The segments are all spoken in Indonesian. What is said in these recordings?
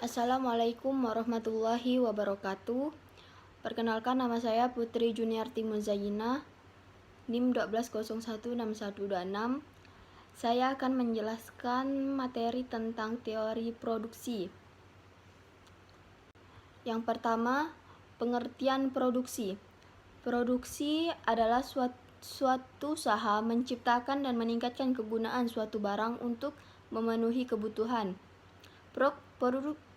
Assalamualaikum warahmatullahi wabarakatuh. Perkenalkan, nama saya Putri Juniarti Muzayyinah, NIM 12016126. Saya akan menjelaskan materi tentang teori produksi. Yang pertama, pengertian produksi. Produksi adalah suatu usaha menciptakan dan meningkatkan kegunaan suatu barang untuk memenuhi kebutuhan.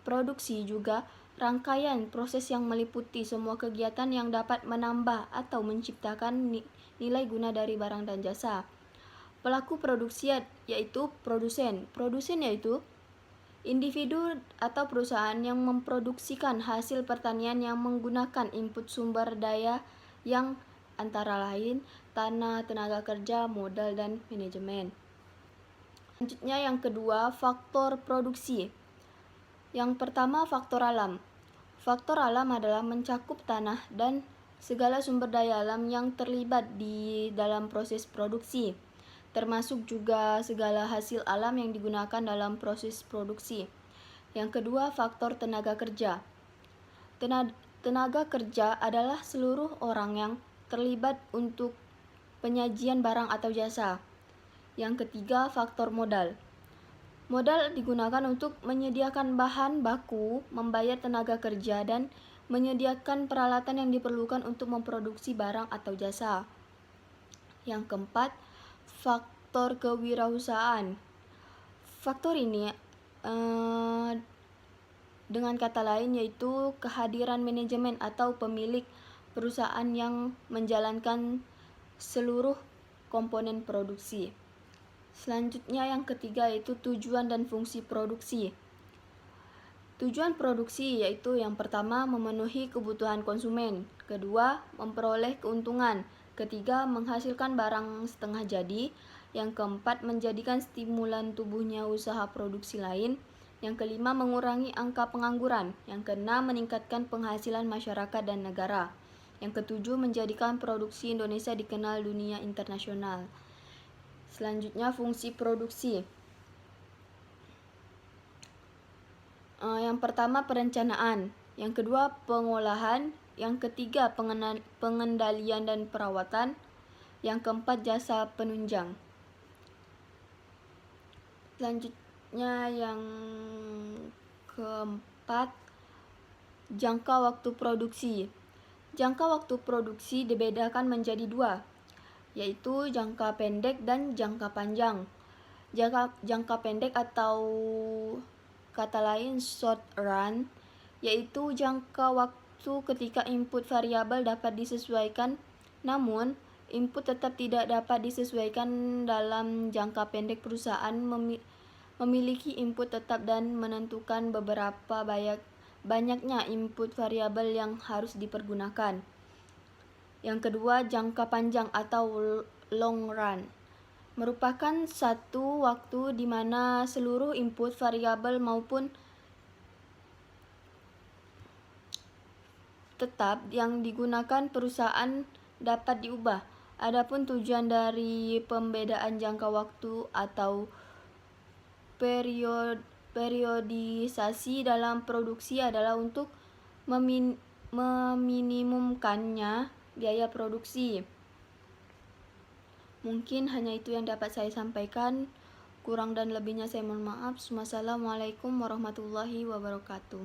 Produksi juga rangkaian proses yang meliputi semua kegiatan yang dapat menambah atau menciptakan nilai guna dari barang dan jasa. Pelaku produksi yaitu produsen. Produsen yaitu individu atau perusahaan yang memproduksikan hasil pertanian yang menggunakan input sumber daya yang antara lain tanah, tenaga kerja, modal, dan manajemen. Selanjutnya yang kedua, faktor produksi. Yang pertama, faktor alam. Faktor alam adalah mencakup tanah dan segala sumber daya alam yang terlibat di dalam proses produksi, termasuk juga segala hasil alam yang digunakan dalam proses produksi. Yang kedua, faktor tenaga kerja. Tenaga kerja adalah seluruh orang yang terlibat untuk penyajian barang atau jasa. Yang ketiga, faktor modal. Modal digunakan untuk menyediakan bahan baku, membayar tenaga kerja, dan menyediakan peralatan yang diperlukan untuk memproduksi barang atau jasa. Yang keempat, faktor kewirausahaan. Faktor ini dengan kata lain yaitu kehadiran manajemen atau pemilik perusahaan yang menjalankan seluruh komponen produksi. Selanjutnya yang ketiga yaitu tujuan dan fungsi produksi. Tujuan produksi yaitu yang pertama, memenuhi kebutuhan konsumen. Kedua, memperoleh keuntungan. Ketiga, menghasilkan barang setengah jadi. Yang keempat, menjadikan stimulan tubuhnya usaha produksi lain. Yang kelima, mengurangi angka pengangguran. Yang keenam, meningkatkan penghasilan masyarakat dan negara. Yang ketujuh, menjadikan produksi Indonesia dikenal dunia internasional. Selanjutnya, fungsi produksi. Yang pertama, perencanaan. Yang kedua, pengolahan. Yang ketiga, pengendalian dan perawatan. Yang keempat, jasa penunjang. Selanjutnya yang keempat, jangka waktu produksi. Jangka waktu produksi dibedakan menjadi dua, yaitu jangka pendek dan jangka panjang. Jangka pendek atau kata lain short run, yaitu jangka waktu ketika input variabel dapat disesuaikan, namun input tetap tidak dapat disesuaikan. Dalam jangka pendek, perusahaan memiliki input tetap dan menentukan beberapa banyaknya input variabel yang harus dipergunakan. Yang kedua, jangka panjang atau long run merupakan satu waktu di mana seluruh input variabel maupun tetap yang digunakan perusahaan dapat diubah. Adapun tujuan dari pembedaan jangka waktu atau periodisasi dalam produksi adalah untuk meminimumkannya biaya produksi. Mungkin hanya itu yang dapat saya sampaikan. Kurang dan lebihnya saya mohon maaf. Wassalamualaikum warahmatullahi wabarakatuh.